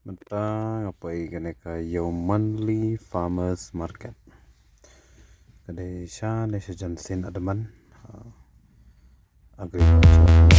Mata ngapai kene ka monthly farmers market. Kade sha desa jansen adaman agriculture.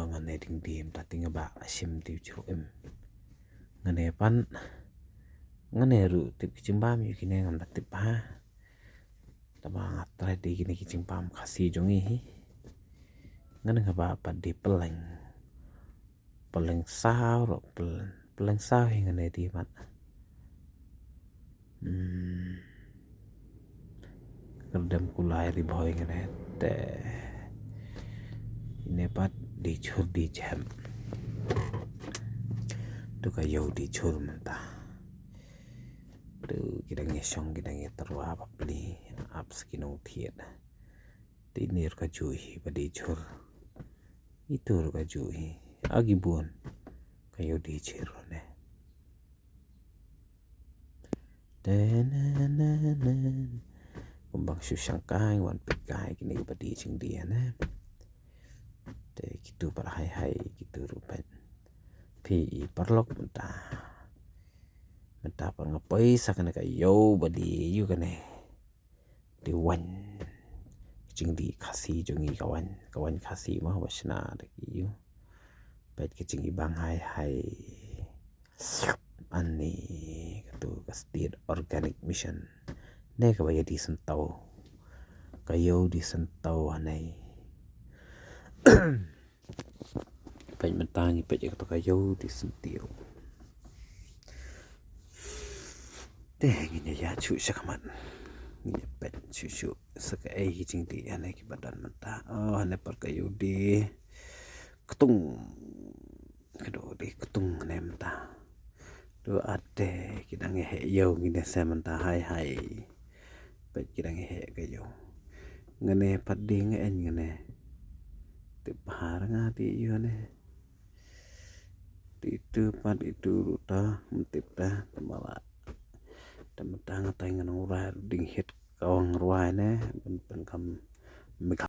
Ngane ding dim ta tinga ba sim ti chu em ngane pan ngane ru tip kichimbam yu kine ngam da tip ha ta ba ngat tra di kine kichimbam khasi jongi hi ngana ngaba pa di peleng sao ro peleng sao ngane di mat kerdam kulai ri boy ngane te ini pat di chur di jam tu ka yo di chur menta tu kita ngesong kita ngeterwa apa beli ap skinong thiet ti nir ka jui pa di chur itu ka jui agi buon kayo di chur ne kumbang susang kai wan pit kai kini pa di ching dia ne te kitu par hai kitu rupan pi parlok menta pa ngapai sakana kayo badi yu kane di wan ching di khasi jungi kawan khasi mah wasna de yu pet kicing ibang hai ani katu state organic mission ne ka baya di sentau kayo di sentau anai pet mentangi pet katu kayo di sentiro deh gini ya cu sakaman gini pet cucu sekai hijing di anai ki badan mentah oh anai par kayo di ketung ne mentah tu ade kita ngehe yo gini saya mentah hai pet kita ngehe kayo ngene pat di ngeen ngene tip har ngati yo ne itu pat itu ruta mentip dah temala temetang ngatay nga nang urar ding hit kawang ruay ne ben kam